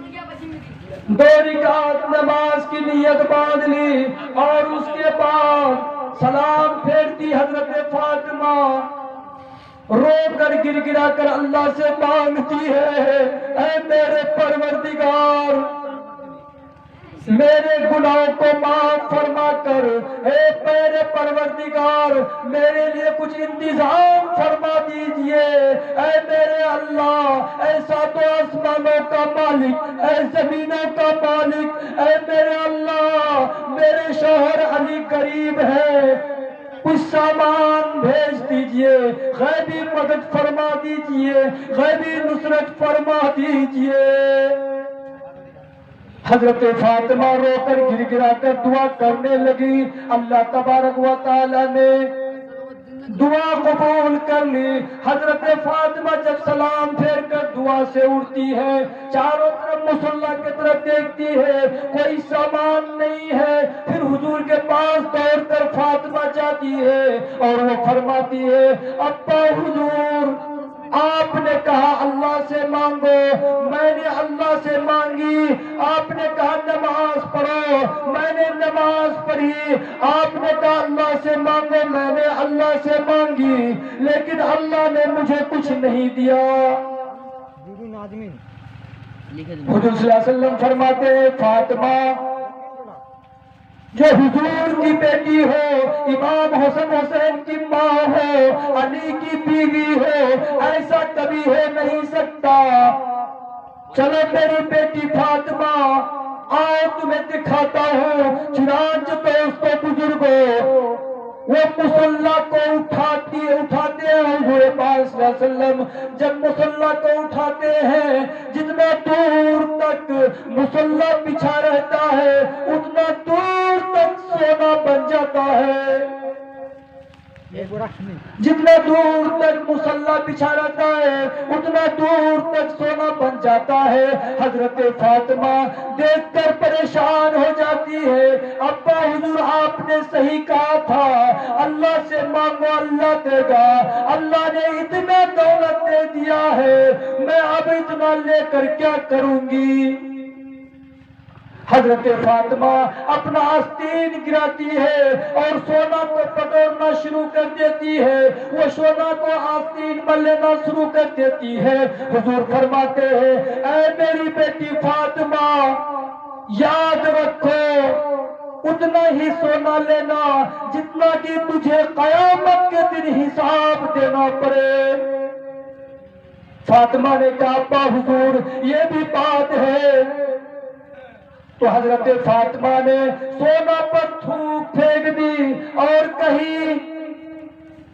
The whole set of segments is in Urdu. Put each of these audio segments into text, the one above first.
2 رکعت نماز کی نیت باندھ لی اور اس کے بعد سلام پھیرتی حضرت فاطمہ رو کر گر گرا کر اللہ سے مانگتی ہے، اے میرے پروردگار میرے گناہوں کو معاف فرما کر، اے میرے پروردگار میرے لیے کچھ انتظام فرما دیجئے، اے میرے اللہ، اے ساتوں آسمانوں کا مالک، اے زمینوں کا مالک، اے میرے اللہ میرے شوہر علی غریب ہے، کچھ سامان بھیج دیجئے، غیبی مدد فرما دیجئے، غیبی نصرت فرما دیجئے۔ حضرت فاطمہ رو کر گر گرا کر دعا کرنے لگی، اللہ تبارک و تعالی نے دعا قبول کر لی۔ حضرت فاطمہ جب سلام پھیر کر دعا سے اٹھتی ہے، چاروں طرف مصلی کی طرف دیکھتی ہے، کوئی سامان نہیں ہے، پھر حضور کے پاس دوڑ کر فاطمہ جاتی ہے اور وہ فرماتی ہے، ابا حضور آپ نے کہا اللہ سے مانگو، میں نے اللہ سے مانگی، آپ نے کہا نماز پڑھو، میں نے نماز پڑھی، آپ نے کہا اللہ سے مانگو، میں نے اللہ سے مانگی، لیکن اللہ نے مجھے کچھ نہیں دیا۔ حضور صلی اللہ علیہ وسلم فرماتے ہیں، فاطمہ جو حضور کی بیٹی ہو، امام حسن حسین کی ماں ہو، علی کی بیوی ہو، ایسا کبھی ہو نہیں سکتا۔ چلو میری بیٹی فاطمہ آؤ تمہیں دکھاتا ہوں۔ چنانچہ دوستو بزرگوں وہ مصلی کو اٹھاتے ہیں، حضور پاک صلی اللہ علیہ وسلم جب مصلی کو اٹھاتے ہیں، جتنا دور تک مصلی بچھا رہتا ہے اتنا دور تک سونا بن جاتا ہے، جتنا دور تک مصلی بچھا رہتا ہے اتنا دور تک سونا بن جاتا ہے۔ حضرت فاطمہ دیکھ کر پریشان ہو جاتی ہے، ابا حضور آپ نے صحیح کہا تھا، اللہ سے مانگو اللہ دے گا، اللہ نے اتنا دولت دے دیا ہے، میں اب اتنا لے کر کیا کروں گی؟ حضرت فاطمہ اپنا آستین گراتی ہے اور سونا کو پٹورنا شروع کر دیتی ہے، وہ سونا کو آستین میں لینا شروع کر دیتی ہے۔ حضور فرماتے ہیں، اے میری بیٹی فاطمہ یاد رکھو اتنا ہی سونا لینا جتنا کہ تجھے قیامت کے دن حساب دینا پڑے۔ فاطمہ نے کہا، ابا حضور یہ بھی بات ہے۔ تو حضرت فاطمہ نے سونا پر تھوک پھینک دی اور کہی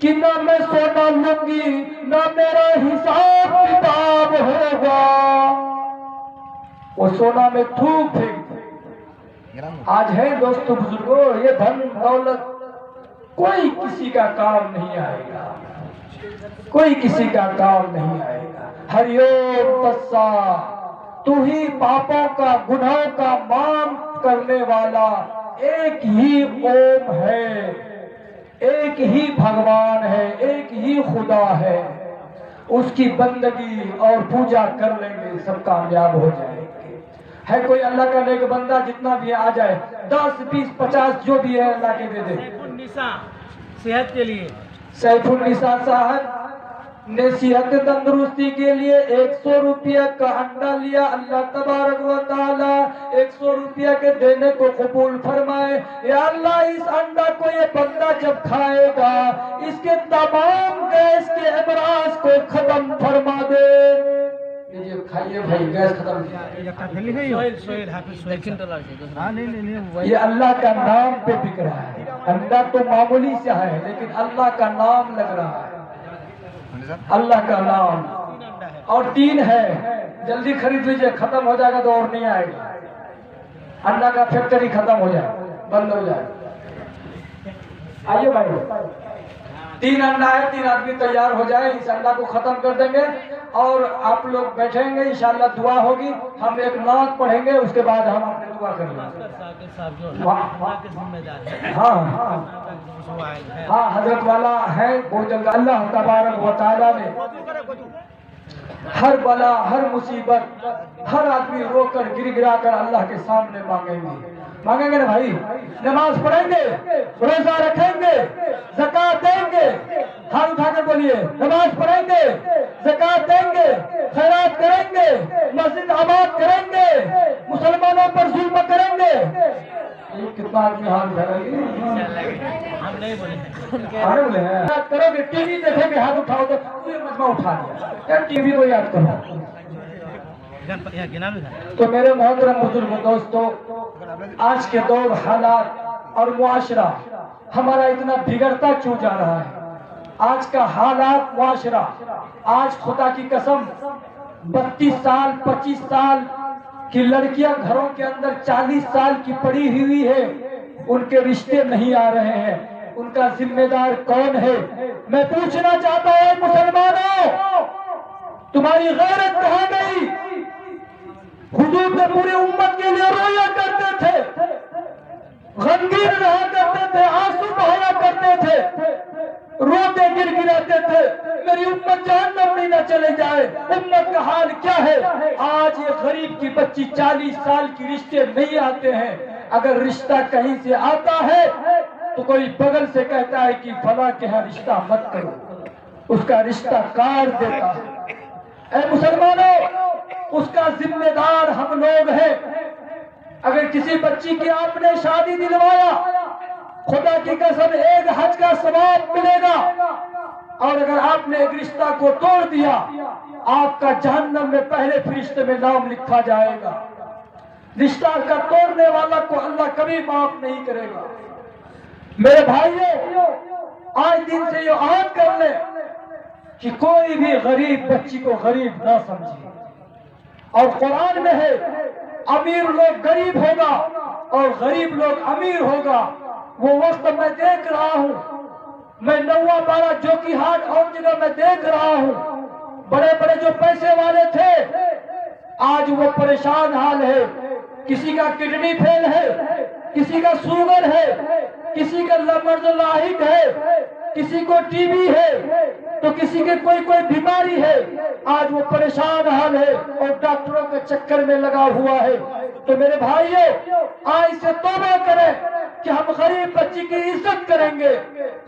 کہ نہ میں سونا لوں گی نہ میرا حساب کتاب ہوگا۔ وہ سونا میں تھوک پھینک دی۔ آج ہے دوستو بزرگوں، یہ دھن دولت کوئی کسی کا کام نہیں آئے گا، کوئی کسی کا کام نہیں آئے گا۔ ہریوم تسا تو ہی پاپوں کا گناہوں کا معاف کرنے والا ایک ہی اوم ہے، ایک ہی بھگوان ہے، ایک ہی خدا ہے، اس کی بندگی اور پوجا کر لیں گے سب کامیاب ہو جائیں گے۔ ہے کوئی اللہ کا نیک بندہ جتنا بھی آ جائے 10 20 50 جو بھی ہے اللہ کے دے دے۔ سیف النساء صحت کے لیے، سیف النساء صاحب نے صحت تندرستی کے لیے 100 روپیہ کا انڈا لیا، اللہ تبارک و تعالی 100 روپیہ کے دینے کو قبول فرمائے۔ یا اللہ اس انڈا کو یہ بندہ جب کھائے گا اس کے تمام گیس کے امراض کو ختم فرما دے۔ یہ کھائیے بھائی، گیس ختم۔ یہ اللہ کا نام پہ بک رہا ہے، انڈا تو معمولی سے ہے لیکن اللہ کا نام لگ رہا ہے، اللہ کا نام۔ اور 3 ہے، جلدی خرید لیجئے، ختم ہو جائے گا تو اور نہیں آئے گا، انڈا کا فیکٹری ختم ہو جائے، بند ہو جائے۔ آئیے بھائی، 3 انڈا ہے، 3 آدمی تیار ہو جائے، اس انڈا کو ختم کر دیں گے اور آپ لوگ بیٹھیں گے، انشاءاللہ دعا ہوگی، ہم ایک نعت پڑھیں گے، اس کے بعد ہم اپنے دعا کریں گے۔ ہاں حضرت والا ہے بہت جلد۔ اللہ تبارک و تعالیٰ نے ہر بلا، ہر مصیبت، ہر آدمی رو کر گر گرا کر اللہ کے سامنے مانگیں گے نا بھائی؟ نماز پڑھیں گے، روزہ رکھیں گے، زکوٰۃ دیں گے، ہاتھ اٹھا کر بولیے، نماز پڑھیں گے، زکوٰۃ دیں گے، خیرات کریں گے، مسجد آباد کریں گے، مسلمانوں پر ظلم کریں گے۔ کتنا آدمی ہاتھ اٹھا رہے ہیں؟ ہم نہیں بولے آنے بولے ہیں کرو گے، ٹی وی دیکھیں گے، ہاتھ اٹھاؤ تو پورے مجمع اٹھا دیا یار، ٹی وی کو یاد کرو۔ تو میرے محترم بزرگ دوستو، آج کے دور حالات اور معاشرہ ہمارا اتنا بگڑتا کیوں جا رہا ہے؟ آج کا حالات معاشرہ، آج خدا کی قسم 32 سال 25 سال کی لڑکیاں گھروں کے اندر 40 سال کی پڑی ہوئی ہے، ان کے رشتے نہیں آ رہے ہیں، ان کا ذمہ دار کون ہے؟ میں پوچھنا چاہتا ہوں مسلمانوں، تمہاری غیرت کہاں گئی؟ حضور نے پوری امت کے لیے رویا کرتے تھے، غمگین رہا کرتے تھے، آنسو بہایا کرتے تھے، روتے گر گراتے تھے، میری امت جہنم میں نہ چلے جائے۔ امت کا حال کیا ہے؟ آج یہ غریب کی بچی 40 سال کی رشتے نہیں آتے ہیں، اگر رشتہ کہیں سے آتا ہے تو کوئی بغل سے کہتا ہے کہ فلاں کے ہاں رشتہ مت کرو، اس کا رشتہ کاٹ دیتا ہے۔ اے مسلمانوں، اس کا ذمہ دار ہم لوگ ہیں۔ اگر کسی بچی کی آپ نے شادی دلوایا، خدا کی قسم ایک حج کا ثواب ملے گا، اور اگر آپ نے ایک رشتہ کو توڑ دیا، آپ کا جہنم میں پہلے فرشتے میں نام لکھا جائے گا۔ رشتہ کا توڑنے والا کو اللہ کبھی معاف نہیں کرے گا۔ میرے بھائیو، آج دن سے یہ عہد کر لیں کہ کوئی بھی غریب بچی کو غریب نہ سمجھے، اور قرآن میں ہے امیر لوگ غریب ہوگا اور غریب لوگ امیر ہوگا۔ وہ وقت میں دیکھ رہا ہوں، میں نوا بارہ جوکی ہاٹ اور جگہ میں دیکھ رہا ہوں، بڑے بڑے جو پیسے والے تھے آج وہ پریشان حال ہے، کسی کا کڈنی فیل ہے، کسی کا شوگر ہے، کسی کا مرض لاحق ہے، کسی کو ٹی بی ہے، تو کسی کے کوئی بیماری ہے، آج وہ پریشان حال ہے اور ڈاکٹروں کے چکر میں لگا ہوا ہے۔ تو میرے بھائیو، آج سے توبہ کریں کہ ہم غریب بچی کی عزت کریں گے،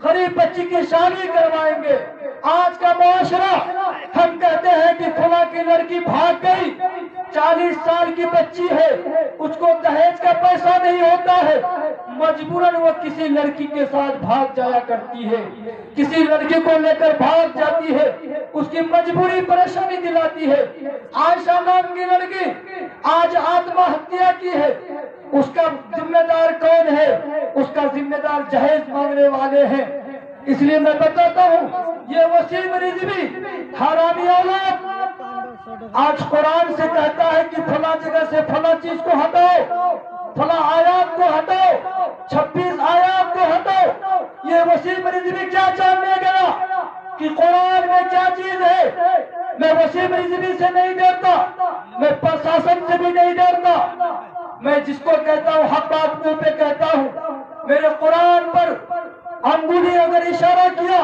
غریب بچی کی شادی کروائیں گے۔ آج کا معاشرہ، ہم کہتے ہیں کہ فلاں کی لڑکی بھاگ گئی، 40 سال کی بچی ہے، اس کو دہیج کا پیسہ نہیں ہوتا ہے، مجبوراً وہ کسی لڑکی کے ساتھ بھاگ جایا کرتی ہے، کسی لڑکی کو لے کر بھاگ جاتی ہے، اس کی مجبوری پریشانی دلاتی ہے۔ عائشہ نام کی لڑکی آج آتما ہتیا کی ہے، اس کا ذمہ دار کون ہے؟ اس کا ذمہ دار جہیز مانگنے والے ہیں۔ اس لیے میں بتاتا ہوں، یہ وسیم رضوی حرامی اولاد آج قرآن سے کہتا ہے کہ فلاں جگہ سے فلاں چیز کو ہٹاؤ، فلاں آیات کو ہٹاؤ، 26 آیات کو ہٹاؤ۔ یہ وسیم رضوی کیا جاننے گیا کہ قرآن میں کیا چیز ہے؟ میں وسیم رضوی سے نہیں ڈرتا، میں پرشاسن سے بھی نہیں ڈرتا، میں جس کو کہتا ہوں حق بات منہ پہ کہتا ہوں۔ میرے قرآن پر انگلی اگر اشارہ کیا،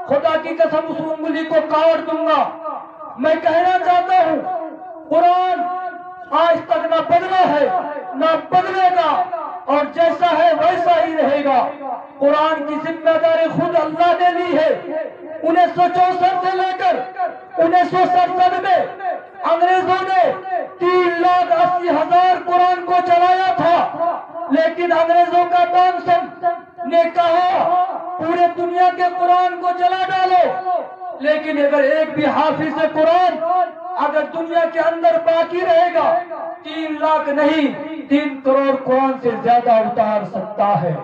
خدا کی قسم اس انگلی کو کاٹ دوں گا۔ میں کہنا چاہتا ہوں، قرآن آج تک نہ بدلا ہے نہ بدلے گا، اور جیسا ہے ویسا ہی رہے گا۔ قرآن کی ذمہ داری خود اللہ نے لی ہے۔ 1964 سے لے کر 1967 میں انگریزوں نے 3,80,000 قرآن کو جلایا تھا، لیکن انگریزوں کا تانسن نے کہا پورے دنیا کے قرآن کو جلا ڈالو، لیکن اگر ایک بھی حافظ قرآن اگر دنیا کے اندر باقی رہے گا، 3 لاکھ نہیں 3 کروڑ قرآن سے زیادہ اتار سکتا ہے۔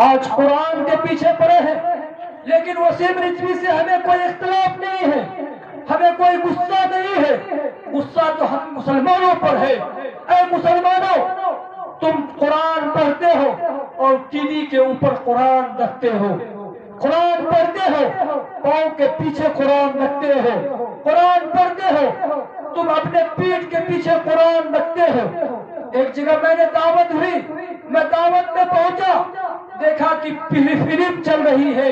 آج قرآن کے پیچھے پڑے ہیں، لیکن وسیم رضوی سے ہمیں کوئی اختلاف نہیں ہے، ہمیں کوئی غصہ نہیں ہے، غصہ تو ہم مسلمانوں پر ہے۔ اے مسلمانوں، تم قرآن پڑھتے ہو اور ٹی وی کے اوپر قرآن رکھتے ہو، قرآن پڑھتے ہو پاؤں کے پیچھے قرآن رکھتے ہو، قرآن پڑھتے ہو تم اپنے پیٹھ کے پیچھے قرآن رکھتے ہو۔ ایک جگہ میں نے دعوت ہوئی، میں دعوت میں پہنچا، دیکھا کہ فلم چل رہی ہے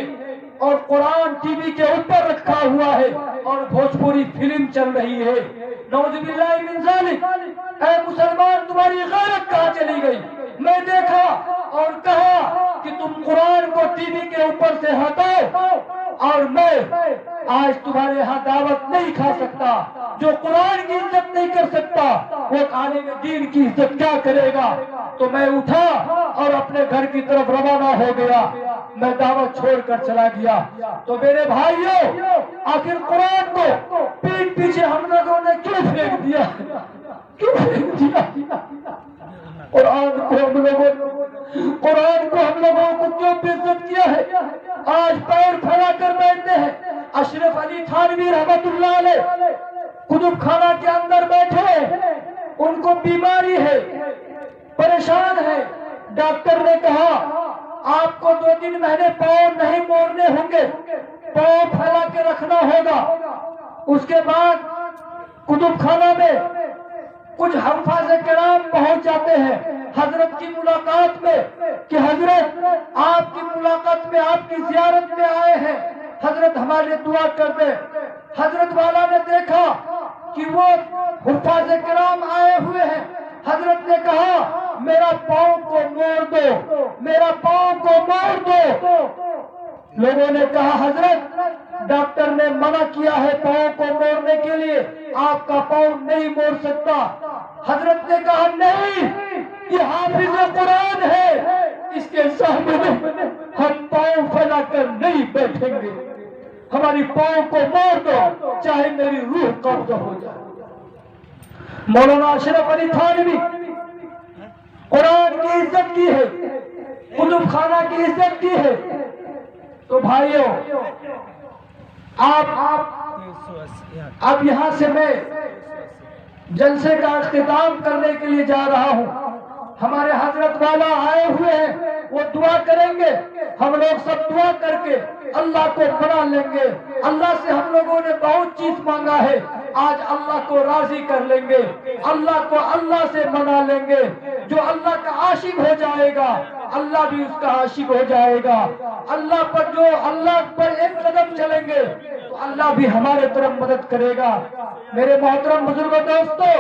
اور قرآن ٹی وی کے اوپر رکھا ہوا ہے۔ اور بھوجپوری فلم چل رہی ہے. نعوذ باللہ من ذالک. اے مسلمان تمہاری غیرت کہاں چلی گئی؟ میں دیکھا اور کہا کہ تم قرآن کو ٹی وی کے اوپر سے ہٹاؤ اور میں آج تمہارے ہاں دعوت نہیں کھا سکتا. جو قرآن کی عزت نہیں کر سکتا وہ عالم دین کی عزت کیا کرے گا؟ تو میں اٹھا اور اپنے گھر کی طرف روانہ ہو گیا. میں دعوت چھوڑ کر چلا گیا. تو میرے بھائیوں آخر قرآن کو پیٹ پیچھے ہم لوگوں نے کیوں پھینک دیا؟ کیوں پھینک دیا؟ قرآن کو ہم لوگوں کو کیوں بے عزت کیا ہے؟ آج پیر پھیلا کر بیٹھتے ہیں. اشرف علی تھانوی رحمت اللہ علیہ کتب خانہ کے اندر بیٹھے ہیں. ان کو بیماری ہے, پریشان ہے. ڈاکٹر نے کہا آپ کو 2-3 مہینے پاؤں نہیں موڑنے ہوں گے, پاؤں پھیلا کے رکھنا ہوگا. اس کے بعد کتب خانہ میں کچھ حفاظ کرام پہنچ جاتے ہیں حضرت کی ملاقات میں کہ حضرت آپ کی ملاقات میں, آپ کی زیارت میں آئے ہیں, حضرت ہمارے دعا کر دیں. حضرت والا نے دیکھا کہ وہ حفاظ کرام آئے ہوئے ہیں. حضرت نے کہا میرا پاؤں کو موڑ دو, میرا پاؤں کو موڑ دو. لوگوں نے کہا حضرت ڈاکٹر نے منع کیا ہے پاؤں کو موڑنے کے لیے, آپ کا پاؤں نہیں موڑ سکتا. حضرت نے کہا نہیں, یہ حافظ قرآن ہے, اس کے سامنے ہم پاؤں پھیلا کر نہیں بیٹھیں گے. ہماری پاؤں کو موڑ دو چاہے میری روح قبض ہو جائے. مولانا اشرف علی تھانوی قرآن کی عزت کی ہے, کتب خانہ کی عزت کی ہے. تو بھائیوں اب یہاں سے میں جلسے کا اختتام کرنے کے لیے جا رہا ہوں. ہمارے حضرت والا آئے ہوئے ہیں, وہ دعا کریں گے. ہم لوگ سب دعا کر کے اللہ کو منا لیں گے. اللہ سے ہم لوگوں نے بہت چیز مانگا ہے, آج اللہ کو راضی کر لیں گے, اللہ کو اللہ سے منا لیں گے. جو اللہ کا عاشق ہو جائے گا اللہ بھی اس کا عاشق ہو جائے گا. اللہ پر ایک قدم چلیں گے تو اللہ بھی ہمارے طرف مدد کرے گا. میرے محترم بزرگوں دوستو,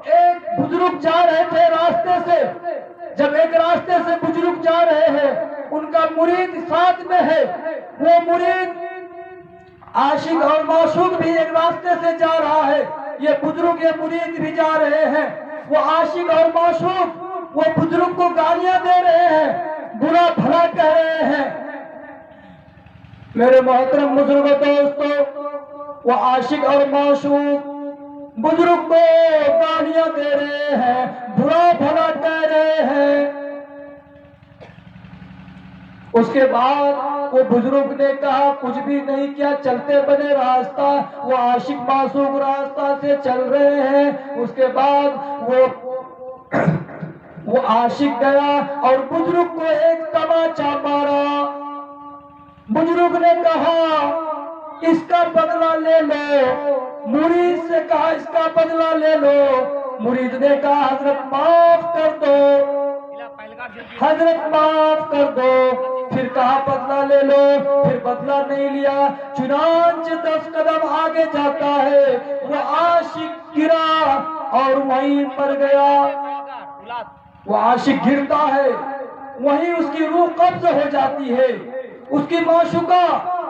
ایک بزرگ جا رہے تھے راستے سے. جب ایک راستے سے بزرگ جا رہے ہیں, ان کا مرید ساتھ میں ہے. وہ مرید عاشق اور معشوق بھی ایک راستے سے جا رہا ہے. یہ بزرگ یہ مرید بھی جا رہے ہیں. وہ عاشق اور معشوق وہ بزرگ کو گالیاں دے رہے ہیں, برا بھلا کہہ رہے ہیں. میرے محترم بزرگوں دوستو, وہ عاشق اور معشوق بزرگ کو گالیاں دے رہے ہیں, برا بھلا کہہ رہے ہیں. اس کے بعد وہ بزرگ نے کہا کچھ بھی نہیں کیا, چلتے بنے راستہ. وہ عاشق معشوق راستہ سے چل رہے ہیں. اس کے بعد وہ عاشق گیا اور بزرگ کو ایک تماچا مارا. بزرگ نے کہا اس کا بدلہ لے لو. مرید سے کہا اس کا بدلہ لے لو. مرید نے کہا حضرت معاف کر دو, حضرت معاف کر دو. پھر کہا بدلہ لے لو, پھر بدلہ نہیں لیا. چنانچہ 10 قدم آگے جاتا ہے, وہ عاشق گرا اور وہیں مر گیا. وہ عاشق گرتا ہے, وہیں اس کی روح قبض ہو جاتی ہے. اس کی معشوقہ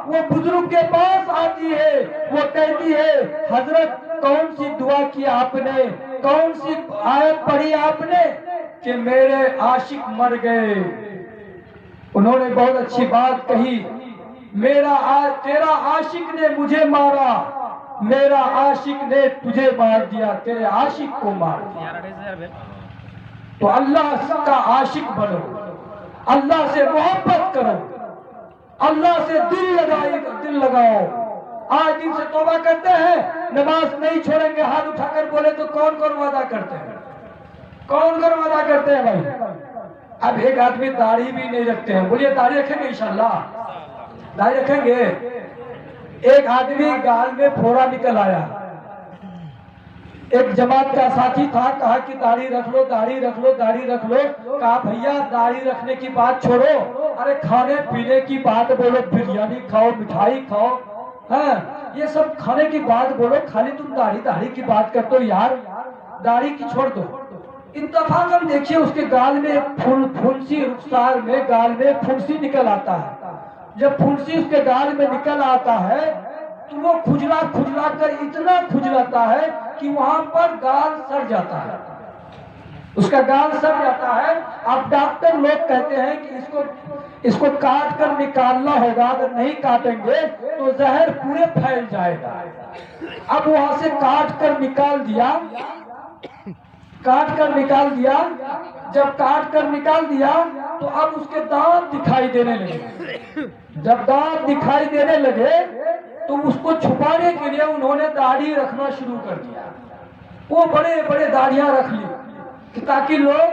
وہ بزرگ کے پاس آتی ہے. وہ کہتی ہے حضرت کون سی دعا کی آپ نے, کون سی آیت پڑھی آپ نے کہ میرے عاشق مر گئے؟ انہوں نے بہت اچھی بات کہی, تیرا عاشق نے مجھے مارا, میرا عاشق نے تجھے مار دیا, تیرے عاشق کو مار دیا. تو اللہ کا عاشق بنو, اللہ سے محبت کرو, اللہ سے دل لگاؤ. آج دن سے توبہ کرتے ہیں, نماز نہیں چھوڑیں گے. ہاتھ اٹھا کر بولے تو کون وعدہ کرتے ہیں, کون وعدہ کرتے ہیں بھائی؟ اب ایک آدمی داڑھی بھی نہیں رکھتے ہیں, بولیے داڑھی رکھیں گے انشاءاللہ, داڑھی رکھیں گے. ایک آدمی گال میں پھوڑا نکل آیا, ایک جماعت کا ساتھی تھا, کہا کہ داڑھی رکھ لو, داڑھی رکھ لو, داڑھی رکھ لو. کہا بھیا داڑھی رکھنے کی بات چھوڑو, ارے کھانے پینے کی بات بولو, بریانی کھاؤ, مٹھائی کھاؤ. ہاں یہ سب کھانے کی بات بولو، خالی تم داڑھی کی بات کرتے ہو یار، داڑھی کی چھوڑ دو۔ اتفاقاً دیکھیے اس کے گال میں پھنسی، رخسار میں گال میں پھنسی نکل آتا ہے۔ جب پھنسی اس کے گال میں نکل آتا ہے تو وہ کھجلا کر اتنا کھجلاتا ہے کہ وہاں پر گال سڑ جاتا ہے، اس کا گال سڑ جاتا ہے۔ اب ڈاکٹر لوگ کہتے ہیں کہ اس کو کاٹ کر نکالنا ہوگا، اگر نہیں کاٹیں گے تو زہر پورے پھیل جائے گا۔ اب وہاں سے کاٹ کر نکال دیا، جب کاٹ کر نکال دیا تو اب اس کے دانت دکھائی دینے لگے۔ جب دانت دکھائی دینے لگے تو اس کو چھپانے کے لیے انہوں نے داڑھی رکھنا شروع کر دیا۔ وہ بڑے بڑے داڑھیاں رکھ لی کہ تاکہ لوگ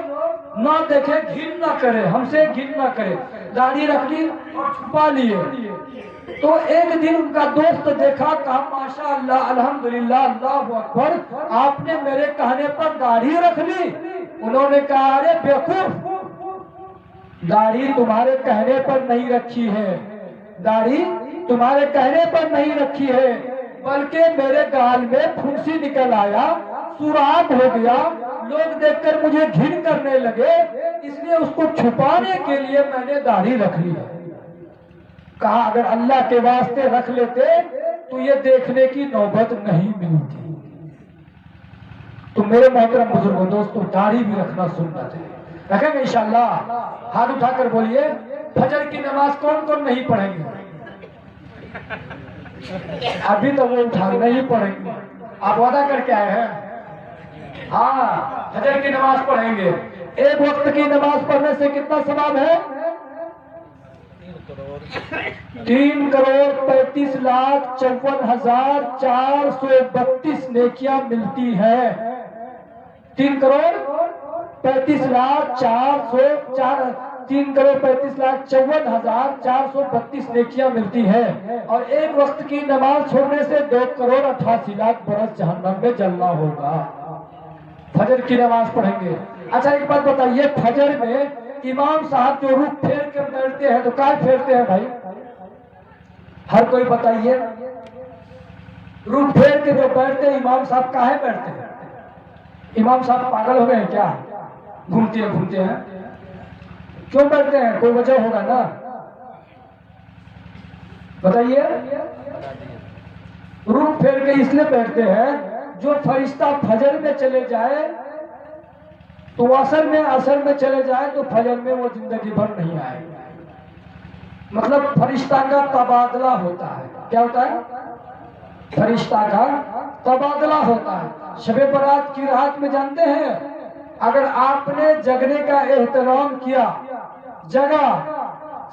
نہ دیکھیں، گھن نہ کرے، ہم سے گھن نہ کرے، داڑھی رکھ لی اور چھپا لیے۔ تو ایک دن ان کا دوست دیکھا، کہا ماشاءاللہ الحمدللہ اللہ اکبر، آپ نے میرے کہنے پر داڑھی رکھ لی۔ انہوں نے کہا ارے بیوقوف، داڑھی تمہارے کہنے پر نہیں رکھی ہے، داڑھی تمہارے کہنے پر نہیں رکھی ہے، بلکہ میرے گال میں پھنسی نکل آیا، سوراخ ہو گیا، لوگ دیکھ کر مجھے گھن کرنے لگے، اس لیے اس کو چھپانے کے لیے میں نے داڑھی رکھ لی ہے۔ کہا اگر اللہ کے واسطے رکھ لیتے تو یہ دیکھنے کی نوبت نہیں ملتی۔ تو میرے محترم بزرگوں دوستوں، داڑھی بھی رکھنا سنت ہے، رکھیں گے انشاءاللہ؟ ہاتھ اٹھا کر بولیے فجر کی نماز کون کون نہیں پڑھیں گے؟ ابھی تو وہ اٹھا نہیں پڑھیں گے، آپ وعدہ کر کے آئے ہیں؟ ہاں فجر کی نماز پڑھیں گے۔ ایک وقت کی نماز پڑھنے سے کتنا ثواب ہے؟ 3,35,54,432 نیکیاں ملتی ہیں۔ 3,35,54,432 نیکیاں ملتی ہیں، اور ایک وقت کی نماز چھوڑنے سے 2,88,00,000 برس جہنم میں جلنا ہوگا۔ فجر کی نماز پڑھیں گے۔ اچھا ایک بات بتائیے، فجر میں امام صاحب جو رخ پھیر کے بیٹھتے ہیں تو کیا پھیرتے ہیں بھائی؟ ہر کوئی بتائیے، رخ پھیر کے جو بیٹھتے ہیں امام صاحب کاہے بیٹھتے ہیں؟ امام صاحب پاگل ہو گئے ہیں کیا؟ گھومتے ہیں کیوں بیٹھتے ہیں؟ کوئی وجہ ہوگا نا، بتائیے۔ رخ پھیر کے اس لیے بیٹھتے ہیں، جو فرشتہ فجر میں چلے جائے تو عصر میں چلے جائے تو فجر میں وہ زندگی بھر نہیں آئے گا۔ مطلب فرشتہ کا تبادلہ ہوتا ہے۔ کیا ہوتا ہے؟ فرشتہ کا تبادلہ ہوتا ہے۔ شب برات کی رات میں جانتے ہیں، اگر آپ نے جگنے کا احترام کیا، جگہ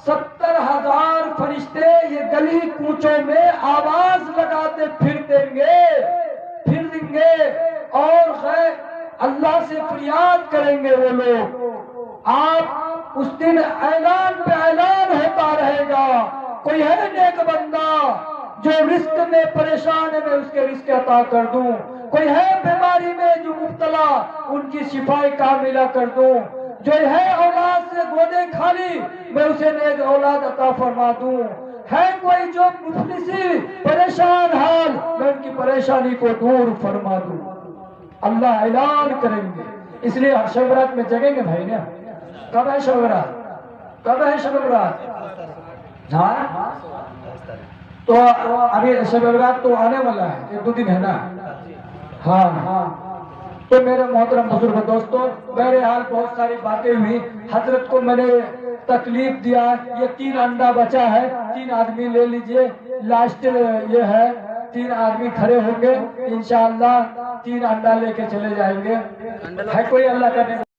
70,000 فرشتے یہ گلی کوچوں میں آواز لگاتے پھر دیں گے اور اللہ سے فریاد کریں گے وہ لوگ۔ آپ اس دن اعلان پہ اعلان ہوتا رہے گا، کوئی ہے نیک بندہ جو رزق میں پریشان ہے میں اس کے رزق عطا کر دوں، کوئی ہے بیماری میں جو مبتلا ان کی شفاء کاملہ کر دوں، جو ہے اولاد سے گودے خالی میں اسے نیک اولاد عطا فرما دوں، ہے کوئی جو مفلسی پریشان حال میں ان کی پریشانی کو دور فرما دوں۔ اللہ اعلان کریں گے، اس لیے ہر شب برات میں جگیں گے بھائی نا۔ کب ہے شب برات؟ ہاں تو ابھی شب برات تو آنے والا ہے، 1-2 دن ہے نا۔ ہاں تو میرے محترم بزرگ دوستوں، میرے حال بہت ساری باتیں ہوئی، حضرت کو میں نے تکلیف دیا، یہ 3 انڈا بچا ہے، 3 آدمی لے لیجئے، لاسٹ یہ ہے، 3 آدمی کھڑے ہوں گے انشاءاللہ، 3 انڈا لے کے چلے جائیں گے۔ ہے کوئی اللہ کا